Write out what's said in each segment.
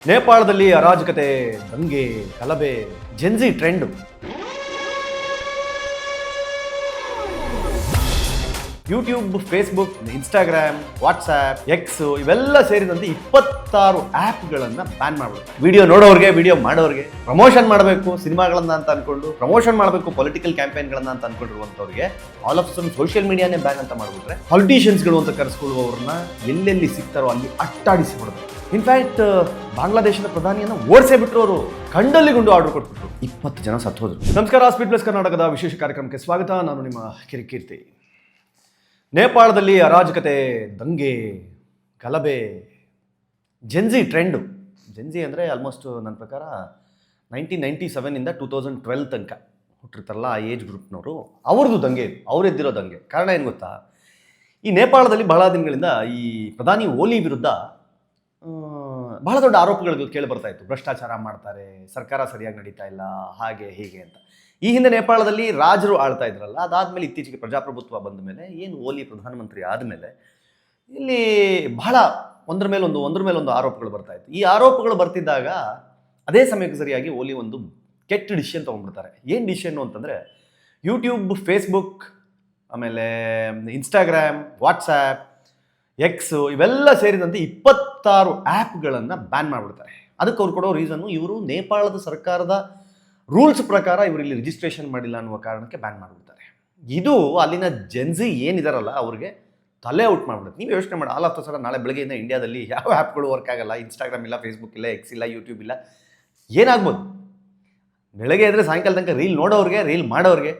ನೇಪಾಳದಲ್ಲಿ ಅರಾಜಕತೆ, ದಂಗೆ, ಗಲಭೆ, Gen Z trend. YouTube, Facebook, Instagram, WhatsApp, X ಇವೆಲ್ಲ ಸೇರಿದಂತೆ 26 ಆ್ಯಪ್ಗಳನ್ನು ಬ್ಯಾನ್ ಮಾಡಬೇಕು. ವಿಡಿಯೋ ನೋಡೋರಿಗೆ, ವಿಡಿಯೋ ಮಾಡೋರಿಗೆ, ಪ್ರಮೋಷನ್ ಮಾಡಬೇಕು ಸಿನಿಮಾಗಳನ್ನ ಅಂತ ಅನ್ಕೊಂಡು, ಪ್ರಮೋಷನ್ ಮಾಡಬೇಕು ಪೊಲಿಟಿಕಲ್ ಕ್ಯಾಂಪೇನ್ಗಳನ್ನ ಅಂತ ಅನ್ಕೊಂಡಿರುವಂಥವ್ರಿಗೆ ಆಲ್ ಆಫ್ ಸಡನ್ ಸೋಷಿಯಲ್ ಮೀಡಿಯಾನೇ ಬ್ಯಾನ್ ಅಂತ ಮಾಡಿಬಿಟ್ರೆ ಪೊಲಿಟಿಷಿಯನ್ಸ್ಗಳು ಅಂತ ಕರೆಸ್ಕೊಳ್ಳುವವ್ರನ್ನ ಎಲ್ಲೆಲ್ಲಿ ಸಿಗ್ತಾರೋ ಅಲ್ಲಿ ಅಟ್ಟಾಡಿಸಿ ಬಿಡಬೇಕು. ಇನ್ಫ್ಯಾಕ್ಟ್ ಬಾಂಗ್ಲಾದೇಶದ ಪ್ರಧಾನಿಯನ್ನು ಓಡಿಸೇ ಬಿಟ್ಟರು. ಅವರು ಕಂಡಲ್ಲಿ ಗುಂಡು ಆರ್ಡರ್ ಕೊಟ್ಬಿಟ್ರು. 20 ಜನ ಸತ್ತೋದ್ರು. ನಮಸ್ಕಾರ, ಸ್ಪೀಡ್ ಪ್ಲಸ್ ಕರ್ನಾಟಕದ ವಿಶೇಷ ಕಾರ್ಯಕ್ರಮಕ್ಕೆ ಸ್ವಾಗತ. ನಾನು ನಿಮ್ಮ ಕಿರಿಕೀರ್ತಿ. ನೇಪಾಳದಲ್ಲಿ ಅರಾಜಕತೆ, ದಂಗೆ, ಗಲಭೆ, ಜೆನ್ಜಿ ಟ್ರೆಂಡು. ಜೆನ್ಜಿ ಅಂದರೆ ಆಲ್ಮೋಸ್ಟ್ ನನ್ನ ಪ್ರಕಾರ 1997ಇಂದ 2012 ತನಕ ಹುಟ್ಟಿರ್ತಾರಲ್ಲ ಆ ಏಜ್ ಗ್ರೂಪ್ನವರು, ಅವ್ರದ್ದು ದಂಗೆ, ಅವರೆದ್ದಿರೋ ದಂಗೆ. ಕಾರಣ ಏನು ಗೊತ್ತಾ? ಈ ನೇಪಾಳದಲ್ಲಿ ಬಹಳ ದಿನಗಳಿಂದ ಈ ಪ್ರಧಾನಿ ಓಲಿ ವಿರುದ್ಧ ಬಹಳ ದೊಡ್ಡ ಆರೋಪಗಳು ಕೇಳಿ ಬರ್ತಾ ಇತ್ತು. ಭ್ರಷ್ಟಾಚಾರ ಮಾಡ್ತಾರೆ, ಸರ್ಕಾರ ಸರಿಯಾಗಿ ನಡೀತಾ ಇಲ್ಲ, ಹಾಗೆ ಹೀಗೆ ಅಂತ. ಈ ಹಿಂದೆ ನೇಪಾಳದಲ್ಲಿ ರಾಜರು ಆಳ್ತಾ ಇದ್ರಲ್ಲ, ಅದಾದಮೇಲೆ ಇತ್ತೀಚೆಗೆ ಪ್ರಜಾಪ್ರಭುತ್ವ ಬಂದ ಮೇಲೆ, ಏನು ಓಲಿ ಪ್ರಧಾನಮಂತ್ರಿ ಆದಮೇಲೆ ಇಲ್ಲಿ ಬಹಳ ಒಂದ್ರ ಮೇಲೊಂದು ಆರೋಪಗಳು ಬರ್ತಾ ಇತ್ತು. ಈ ಆರೋಪಗಳು ಬರ್ತಿದ್ದಾಗ ಅದೇ ಸಮಯಕ್ಕೆ ಸರಿಯಾಗಿ ಓಲಿ ಒಂದು ಕೆಟ್ಟ ಡಿಸಿಷನ್ ತೊಗೊಂಡ್ಬಿಡ್ತಾರೆ. ಏನು ಡಿಸಿಷನ್ನು ಅಂತಂದರೆ, ಯೂಟ್ಯೂಬ್, ಫೇಸ್ಬುಕ್, ಆಮೇಲೆ ಇನ್ಸ್ಟಾಗ್ರಾಮ್, ವಾಟ್ಸ್ಆ್ಯಪ್, ಎಕ್ಸ್ ಇವೆಲ್ಲ ಸೇರಿದಂತೆ 26 ಆ್ಯಪ್ಗಳನ್ನು ಬ್ಯಾನ್ ಮಾಡಿಬಿಡ್ತಾರೆ. ಅದಕ್ಕೆ ಅವ್ರು ಕೊಡೋ ರೀಸನ್ನು, ಇವರು ನೇಪಾಳದ ಸರ್ಕಾರದ ರೂಲ್ಸ್ ಪ್ರಕಾರ ಇವರು ಇಲ್ಲಿ ರಿಜಿಸ್ಟ್ರೇಷನ್ ಮಾಡಿಲ್ಲ ಅನ್ನುವ ಕಾರಣಕ್ಕೆ ಬ್ಯಾನ್ ಮಾಡಿಬಿಡ್ತಾರೆ. ಇದು ಅಲ್ಲಿನ ಜೆನ್ಜಿ ಏನಿದಾರಲ್ಲ ಅವ್ರಿಗೆ ತಲೆ ಔಟ್ ಮಾಡಿಬಿಡುತ್ತೆ. ನೀವು ಯೋಚನೆ ಮಾಡಿ, ಆಲ್ ಆಫ್ ದ ಸಡನ್ ನಾಳೆ ಬೆಳಗ್ಗೆಯಿಂದ ಇಂಡಿಯಾದಲ್ಲಿ ಯಾವ ಆ್ಯಪ್ಗಳು ವರ್ಕ್ ಆಗಲ್ಲ, ಇನ್ಸ್ಟಾಗ್ರಾಮ್ ಇಲ್ಲ, ಫೇಸ್ಬುಕ್ ಇಲ್ಲ, ಎಕ್ಸ್ ಇಲ್ಲ, ಯೂಟ್ಯೂಬ್ ಇಲ್ಲ, ಏನಾಗ್ಬೋದು? ಬೆಳಗ್ಗೆ ಇದ್ದರೆ ಸಾಯಂಕಾಲ ತನಕ ರೀಲ್ ನೋಡೋರಿಗೆ, ರೀಲ್ ಮಾಡೋರಿಗೆ,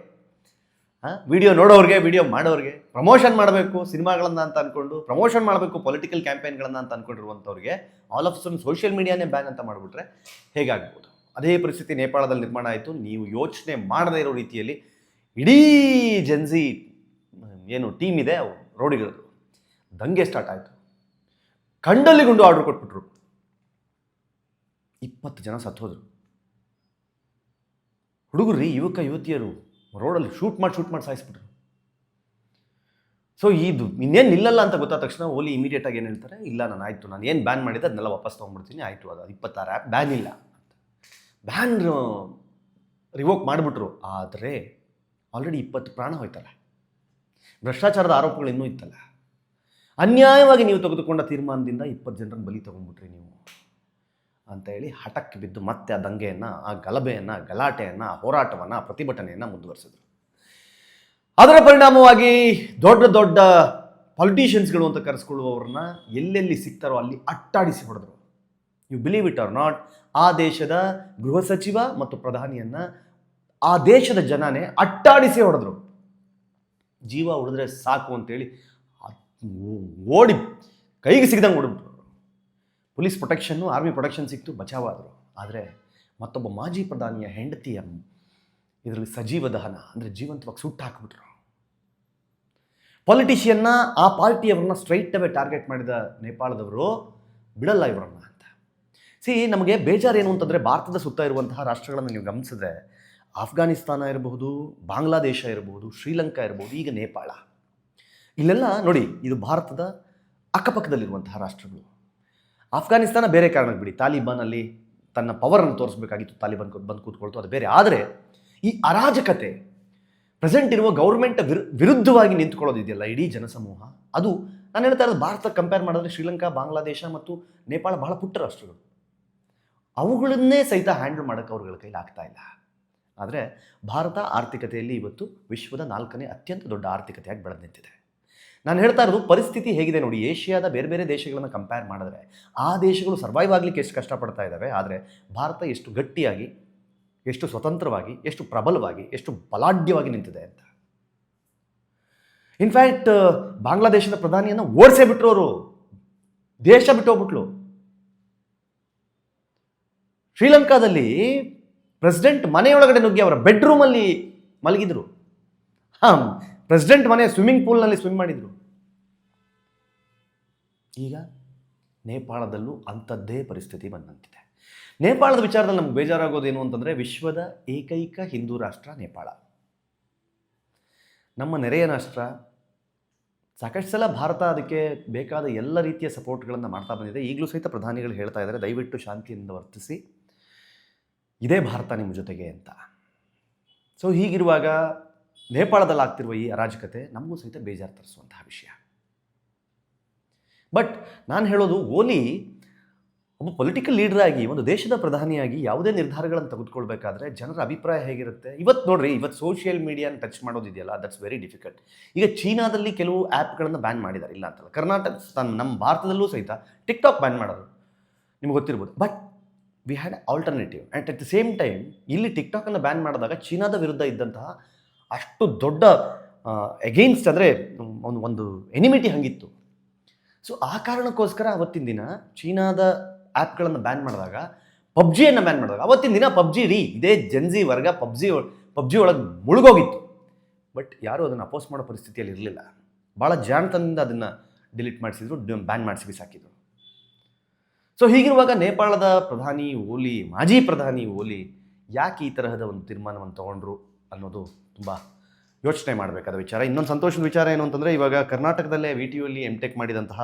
ವಿಡಿಯೋ ನೋಡೋರಿಗೆ, ವಿಡಿಯೋ ಮಾಡೋರಿಗೆ, ಪ್ರಮೋಷನ್ ಮಾಡಬೇಕು ಸಿನಿಮಾಗಳನ್ನ ಅಂತ ಅಂದ್ಕೊಂಡು, ಪ್ರಮೋಷನ್ ಮಾಡಬೇಕು ಪೊಲಿಟಿಕಲ್ ಕ್ಯಾಂಪೇನ್ಗಳನ್ನ ಅಂತ ಅಂದ್ಕೊಂಡಿರುವಂಥವ್ರಿಗೆ ಆಲ್ ಆಫ್ ಸಡನ್ ಸೋಷಿಯಲ್ ಮೀಡಿಯಾನೇ ಬ್ಯಾನ್ ಅಂತ ಮಾಡಿಬಿಟ್ರೆ ಹೇಗಾಗ್ಬೋದು? ಅದೇ ಪರಿಸ್ಥಿತಿ ನೇಪಾಳದಲ್ಲಿ ನಿರ್ಮಾಣ ಆಯಿತು. ನೀವು ಯೋಚನೆ ಮಾಡದೇ ಇರೋ ರೀತಿಯಲ್ಲಿ ಇಡೀ ಜೆನ್ಜಿ ಏನು ಟೀಮ್ ಇದೆ ರೋಡಿಗಳದ್ದು ದಂಗೆ ಸ್ಟಾರ್ಟ್ ಆಯಿತು. ಕಂಡಲ್ಲಿ ಗುಂಡು ಆರ್ಡರ್ ಕೊಟ್ಬಿಟ್ರು. 20 ಜನ ಸತ್ತೋದ್ರು. ಹುಡುಗರು, ಯುವಕ ಯುವತಿಯರು ರೋಡಲ್ಲಿ ಶೂಟ್ ಮಾಡಿ ಸಾಯಿಸ್ಬಿಟ್ರು. ಸೊ ಇದು ಇನ್ನೇನು ನಿಲ್ಲಲ್ಲ ಅಂತ ಗೊತ್ತಾದ ತಕ್ಷಣ ಓಲಿ ಇಮಿಡಿಯೇಟಾಗಿ ಏನು ಹೇಳ್ತಾರೆ, ಇಲ್ಲ ನಾನು ಏನು ಬ್ಯಾನ್ ಮಾಡಿದ್ದೆ ಅದನ್ನೆಲ್ಲ ವಾಪಸ್ ತೊಗೊಂಡ್ಬಿಡ್ತೀನಿ, ಆಯಿತು, ಅದು 26 ಆ್ಯಪ್ ಬ್ಯಾನ್ ಇಲ್ಲ, ಬ್ಯಾನ್ ರಿವೋಕ್ ಮಾಡಿಬಿಟ್ರು. ಆದರೆ ಆಲ್ರೆಡಿ 20 ಪ್ರಾಣ ಹೋಯ್ತಲ್ಲ, ಭ್ರಷ್ಟಾಚಾರದ ಆರೋಪಗಳು ಇನ್ನೂ ಇತ್ತಲ್ಲ, ಅನ್ಯಾಯವಾಗಿ ನೀವು ತೆಗೆದುಕೊಂಡ ತೀರ್ಮಾನದಿಂದ 20 ಜನರನ್ನು ಬಲಿ ತೊಗೊಂಡ್ಬಿಟ್ರಿ ನೀವು ಅಂತ ಹೇಳಿ ಹಠಕ್ಕೆ ಬಿದ್ದು ಮತ್ತೆ ಆ ದಂಗೆಯನ್ನು, ಆ ಗಲಭೆಯನ್ನು, ಗಲಾಟೆಯನ್ನು, ಹೋರಾಟವನ್ನು, ಪ್ರತಿಭಟನೆಯನ್ನು ಮುಂದುವರಿಸಿದ್ರು. ಅದರ ಪರಿಣಾಮವಾಗಿ ದೊಡ್ಡ ದೊಡ್ಡ ಪೊಲಿಟಿಷಿಯನ್ಸ್ಗಳು ಅಂತ ಕರೆಸ್ಕೊಳ್ಳುವವ್ರನ್ನ ಎಲ್ಲೆಲ್ಲಿ ಸಿಗ್ತಾರೋ ಅಲ್ಲಿ ಅಟ್ಟಾಡಿಸಿ ಹೊಡೆದ್ರು. You believe it or not, ಆ ದೇಶದ ಗೃಹ ಸಚಿವ ಮತ್ತು ಪ್ರಧಾನಿಯನ್ನು ಆ ದೇಶದ ಜನನೇ ಅಟ್ಟಾಡಿಸಿ ಹೊಡೆದ್ರು. ಜೀವ ಉಳಿದ್ರೆ ಸಾಕು ಅಂತೇಳಿ ಓಡಿ ಕೈಗೆ ಸಿಗದಂಗೆ ಹೊಡೆದ್ರು. ಪೊಲೀಸ್ ಪ್ರೊಟೆಕ್ಷನ್ನು, ಆರ್ಮಿ ಪ್ರೊಟೆಕ್ಷನ್ ಸಿಕ್ತು, ಬಚಾವಾದರು. ಆದರೆ ಮತ್ತೊಬ್ಬ ಮಾಜಿ ಪ್ರಧಾನಿಯ ಹೆಂಡತಿಯ ಇದರಲ್ಲಿ ಸಜೀವ ದಹನ ಅಂದರೆ ಜೀವಂತವಾಗಿ ಸುಟ್ಟು ಹಾಕಿಬಿಟ್ರು. ಪೊಲಿಟಿಷಿಯನ್ನ, ಆ ಪಾರ್ಟಿಯವರನ್ನ ಸ್ಟ್ರೈಟ್ ಅವೇ ಟಾರ್ಗೆಟ್ ಮಾಡಿದ ನೇಪಾಳದವರು ಬಿಡಲ್ಲ ಇವರನ್ನ ಅಂತ. ನಮಗೆ ಬೇಜಾರೇನು ಅಂತಂದರೆ, ಭಾರತದ ಸುತ್ತ ಇರುವಂತಹ ರಾಷ್ಟ್ರಗಳನ್ನು ನೀವು ಗಮನಿಸಿದ್ರೆ, ಆಫ್ಘಾನಿಸ್ತಾನ ಇರಬಹುದು, ಬಾಂಗ್ಲಾದೇಶ ಇರಬಹುದು, ಶ್ರೀಲಂಕಾ ಇರಬಹುದು, ಈಗ ನೇಪಾಳ, ಇಲ್ಲೆಲ್ಲ ನೋಡಿ, ಇದು ಭಾರತದ ಅಕ್ಕಪಕ್ಕದಲ್ಲಿರುವಂತಹ ರಾಷ್ಟ್ರಗಳು. ಆಫ್ಘಾನಿಸ್ತಾನ ಬೇರೆ ಕಾರಣಕ್ಕೆ ಬಿಡಿ, ತಾಲಿಬಾನಲ್ಲಿ ತನ್ನ ಪವರನ್ನು ತೋರಿಸಬೇಕಾಗಿತ್ತು, ತಾಲಿಬಾನ್ ಬಂದು ಕೂತ್ಕೊಳ್ತು, ಅದು ಬೇರೆ. ಆದರೆ ಈ ಅರಾಜಕತೆ, ಪ್ರೆಸೆಂಟ್ ಇರುವ ಗೌರ್ಮೆಂಟ್ ವಿರುದ್ಧವಾಗಿ ನಿಂತ್ಕೊಳ್ಳೋದಿದೆಯಲ್ಲ ಇಡೀ ಜನಸಮೂಹ, ಅದು ನಾನು ಹೇಳ್ತಾ ಇರೋದು ಭಾರತಕ್ಕೆ ಕಂಪೇರ್ ಮಾಡಿದ್ರೆ ಶ್ರೀಲಂಕಾ, ಬಾಂಗ್ಲಾದೇಶ ಮತ್ತು ನೇಪಾಳ ಬಹಳ ಪುಟ್ಟ ರಾಷ್ಟ್ರಗಳು. ಅವುಗಳನ್ನೇ ಸಹಿತ ಹ್ಯಾಂಡಲ್ ಮಾಡೋಕ್ಕೆ ಅವ್ರಗಳ ಕೈಲಿ ಆಗ್ತಾ ಇಲ್ಲ. ಆದರೆ ಭಾರತ ಆರ್ಥಿಕತೆಯಲ್ಲಿ ಇವತ್ತು ವಿಶ್ವದ 4ನೇ ಅತ್ಯಂತ ದೊಡ್ಡ ಆರ್ಥಿಕತೆಯಾಗಿ ಬೆಳೆದು ನಿಂತಿದೆ. ನಾನು ಹೇಳ್ತಾ ಇರೋದು ಪರಿಸ್ಥಿತಿ ಹೇಗಿದೆ ನೋಡಿ. ಏಷ್ಯಾದ ಬೇರೆ ಬೇರೆ ದೇಶಗಳನ್ನು ಕಂಪೇರ್ ಮಾಡಿದ್ರೆ ಆ ದೇಶಗಳು ಸರ್ವೈವ್ ಆಗಲಿಕ್ಕೆ ಎಷ್ಟು ಕಷ್ಟಪಡ್ತಾ ಇದ್ದಾವೆ, ಆದರೆ ಭಾರತ ಎಷ್ಟು ಗಟ್ಟಿಯಾಗಿ, ಎಷ್ಟು ಸ್ವತಂತ್ರವಾಗಿ, ಎಷ್ಟು ಪ್ರಬಲವಾಗಿ, ಎಷ್ಟು ಬಲಾಢ್ಯವಾಗಿ ನಿಂತಿದೆ ಅಂತ. ಇನ್ಫ್ಯಾಕ್ಟ್ ಬಾಂಗ್ಲಾದೇಶದ ಪ್ರಧಾನಿಯನ್ನು ಓಡಿಸೇ ಬಿಟ್ಟರು. ಅವರು ದೇಶ ಬಿಟ್ಟು ಹೋಗ್ಬಿಟ್ಲು. ಶ್ರೀಲಂಕಾದಲ್ಲಿ ಪ್ರೆಸಿಡೆಂಟ್ ಮನೆಯೊಳಗಡೆ ನುಗ್ಗಿ ಅವರ ಬೆಡ್ರೂಮಲ್ಲಿ ಮಲಗಿದ್ರು. ಪ್ರೆಸಿಡೆಂಟ್ ಮನೆ ಸ್ವಿಮ್ಮಿಂಗ್ ಪೂಲ್ನಲ್ಲಿ ಸ್ವಿಮ್ ಮಾಡಿದರು. ಈಗ ನೇಪಾಳದಲ್ಲೂ ಅಂಥದ್ದೇ ಪರಿಸ್ಥಿತಿ ಬಂದಂತಿದೆ. ನೇಪಾಳದ ವಿಚಾರದಲ್ಲಿ ನಮ್ಗೆ ಬೇಜಾರಾಗೋದೇನು ಅಂತಂದರೆ, ವಿಶ್ವದ ಏಕೈಕ ಹಿಂದೂ ರಾಷ್ಟ್ರ ನೇಪಾಳ. ನಮ್ಮ ನೆರೆಯ ರಾಷ್ಟ್ರ ಸಾಕಷ್ಟು ಸಲ ಭಾರತ ಅದಕ್ಕೆ ಬೇಕಾದ ಎಲ್ಲ ರೀತಿಯ ಸಪೋರ್ಟ್ಗಳನ್ನು ಮಾಡ್ತಾ ಬಂದಿದೆ. ಈಗಲೂ ಸಹಿತ ಪ್ರಧಾನಿಗಳು ಹೇಳ್ತಾ ಇದ್ದಾರೆ, ದಯವಿಟ್ಟು ಶಾಂತಿಯಿಂದ ವರ್ತಿಸಿ, ಇದೇ ಭಾರತ ನಿಮ್ಮ ಜೊತೆಗೆ ಅಂತ. ಸೊ ಹೀಗಿರುವಾಗ ನೇಪಾಳದಲ್ಲಿ ಆಗ್ತಿರುವ ಈ ಅರಾಜಕತೆ ನಮಗೂ ಸಹಿತ ಬೇಜಾರು ತರಿಸುವಂತಹ ವಿಷಯ. ಬಟ್ ನಾನು ಹೇಳೋದು, ಓಲಿ ಒಬ್ಬ ಪೊಲಿಟಿಕಲ್ ಲೀಡರ್ ಆಗಿ, ಒಂದು ದೇಶದ ಪ್ರಧಾನಿಯಾಗಿ ಯಾವುದೇ ನಿರ್ಧಾರಗಳನ್ನು ತೆಗೆದುಕೊಳ್ಬೇಕಾದ್ರೆ ಜನರ ಅಭಿಪ್ರಾಯ ಹೇಗಿರುತ್ತೆ? ಇವತ್ತು ನೋಡ್ರಿ, ಇವತ್ತು ಸೋಷಿಯಲ್ ಮೀಡಿಯಾನ ಟಚ್ ಮಾಡೋದಿದೆಯಲ್ಲ, ದಟ್ಸ್ ವೆರಿ ಡಿಫಿಕಲ್ಟ್. ಈಗ ಚೀನಾದಲ್ಲಿ ಕೆಲವು ಆ್ಯಪ್ಗಳನ್ನು ಬ್ಯಾನ್ ಮಾಡಿದ್ದಾರೆ, ಇಲ್ಲ ಅಂತಲ್ಲ. ಕರ್ನಾಟಕ, ನಮ್ಮ ಭಾರತದಲ್ಲೂ ಸಹಿತ ಟಿಕ್ಟಾಕ್ ಬ್ಯಾನ್ ಮಾಡೋದು ನಿಮ್ಗೆ ಗೊತ್ತಿರ್ಬೋದು. But we had alternative. And at the same time ಇಲ್ಲಿ ಟಿಕ್ಟಾಕನ್ನು ಬ್ಯಾನ್ ಮಾಡಿದಾಗ ಚೀನಾದ ವಿರುದ್ಧ ಇದ್ದಂತಹ ಅಷ್ಟು ದೊಡ್ಡ ಎಗೇನ್ಸ್ಟ್, ಅಂದರೆ ಒಂದು ಎನಿಮಿಟಿ ಹಂಗಿತ್ತು. ಸೊ ಆ ಕಾರಣಕ್ಕೋಸ್ಕರ ಅವತ್ತಿನ ದಿನ ಚೀನಾದ ಆ್ಯಪ್ಗಳನ್ನು ಬ್ಯಾನ್ ಮಾಡಿದಾಗ, ಪಬ್ಜಿಯನ್ನು ಬ್ಯಾನ್ ಮಾಡಿದಾಗ, ಅವತ್ತಿನ ದಿನ ಪಬ್ಜಿ ಇದೇ ಜೆನ್ಜಿ ವರ್ಗ ಪಬ್ಜಿ ಒಳಗೆ ಮುಳುಗೋಗಿತ್ತು. ಬಟ್ ಯಾರೂ ಅದನ್ನು ಅಪೋಸ್ ಮಾಡೋ ಪರಿಸ್ಥಿತಿಯಲ್ಲಿ ಇರಲಿಲ್ಲ. ಭಾಳ ಜಾಣತನದಿಂದ ಅದನ್ನು ಡಿಲೀಟ್ ಮಾಡಿಸಿದ್ರು, ಬ್ಯಾನ್ ಮಾಡಿಸಿ ಬಿಸಾಕಿದ್ರು. ಸೊ ಹೀಗಿರುವಾಗ ನೇಪಾಳದ ಪ್ರಧಾನಿ ಓಲಿ, ಮಾಜಿ ಪ್ರಧಾನಿ ಓಲಿ ಯಾಕೆ ಈ ತರಹದ ಒಂದು ತೀರ್ಮಾನವನ್ನು ತೊಗೊಂಡ್ರು ಅನ್ನೋದು ತುಂಬ ಯೋಚನೆ ಮಾಡಬೇಕಾದ ವಿಚಾರ. ಇನ್ನೊಂದು ಸಂತೋಷದ ವಿಚಾರ ಏನು ಅಂತಂದರೆ, ಇವಾಗ ಕರ್ನಾಟಕದಲ್ಲೇ VTUಯಲ್ಲಿ MTech ಮಾಡಿದಂತಹ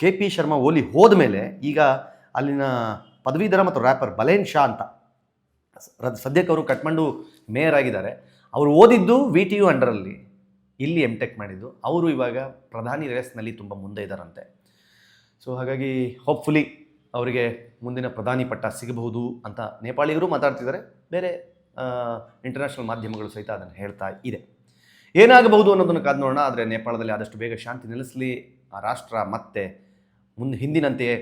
KP ಶರ್ಮಾ ಓಲಿ ಹೋದ ಮೇಲೆ ಈಗ ಅಲ್ಲಿನ ಪದವೀಧರ ಮತ್ತು ರ್ಯಾಪರ್ ಬಲೇನ್ ಶಾ ಅಂತ, ಸದ್ಯಕ್ಕೆ ಅವರು ಕಠ್ಮಂಡು ಮೇಯರ್ ಆಗಿದ್ದಾರೆ. ಅವರು ಓದಿದ್ದು VTU ಅಂಡರಲ್ಲಿ, ಇಲ್ಲಿ MTech ಮಾಡಿದ್ದು. ಅವರು ಇವಾಗ ಪ್ರಧಾನಿ ರೇಸ್ನಲ್ಲಿ ತುಂಬ ಮುಂದೆ ಇದ್ದಾರಂತೆ. ಸೊ ಹಾಗಾಗಿ ಹೋಪ್ಫುಲಿ ಅವರಿಗೆ ಮುಂದಿನ ಪ್ರಧಾನಿ ಪಟ್ಟ ಸಿಗಬಹುದು ಅಂತ ನೇಪಾಳಿಗರು ಮಾತಾಡ್ತಿದ್ದಾರೆ. ಬೇರೆ ಇಂಟರ್ನ್ಯಾಷನಲ್ ಮಾಧ್ಯಮಗಳು ಸಹಿತ ಅದನ್ನು ಹೇಳ್ತಾ ಇದೆ. ಏನಾಗಬಹುದು ಅನ್ನೋದನ್ನು ಕಾದು ನೋಡೋಣ. ಆದರೆ ನೇಪಾಳದಲ್ಲಿ ಆದಷ್ಟು ಬೇಗ ಶಾಂತಿ ನೆಲೆಸಲಿ, ಆ ರಾಷ್ಟ್ರ ಮತ್ತೆ ಹಿಂದಿನಂತೆಯೇ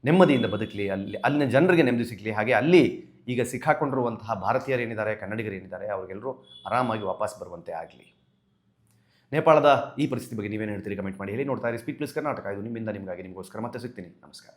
ನೆಮ್ಮದಿಯಿಂದ ಬದುಕಲಿ, ಅಲ್ಲಿನ ಜನರಿಗೆ ನೆಮ್ಮದಿ ಸಿಗಲಿ. ಹಾಗೆ ಅಲ್ಲಿ ಈಗ ಸಿಕ್ಕಾಕೊಂಡಿರುವಂತಹ ಭಾರತೀಯರೇನಿದ್ದಾರೆ, ಕನ್ನಡಿಗರೇನಿದ್ದಾರೆ, ಅವರಿಗೆಲ್ಲರೂ ಆರಾಮಾಗಿ ವಾಪಸ್ ಬರುವಂತೆ ಆಗಲಿ. ನೇಪಾಳದ ಈ ಪರಿಸ್ಥಿತಿ ಬಗ್ಗೆ ನೀವೇನು ಹೇಳ್ತೀರಿ? ಕಮೆಂಟ್ ಮಾಡಿ ಹೇಳಿ. ನೋಡ್ತಾ ಇರಿ ಸ್ಪೀಡ್ ಪ್ಲಸ್ ಕರ್ನಾಟಕ. ಇದು ನಿಮ್ಮಿಂದ ನಿಮಗಾಗಿ, ನಿಮಗೋಸ್ಕರ. ಮತ್ತೆ ಸಿಗ್ತೀನಿ. ನಮಸ್ಕಾರ.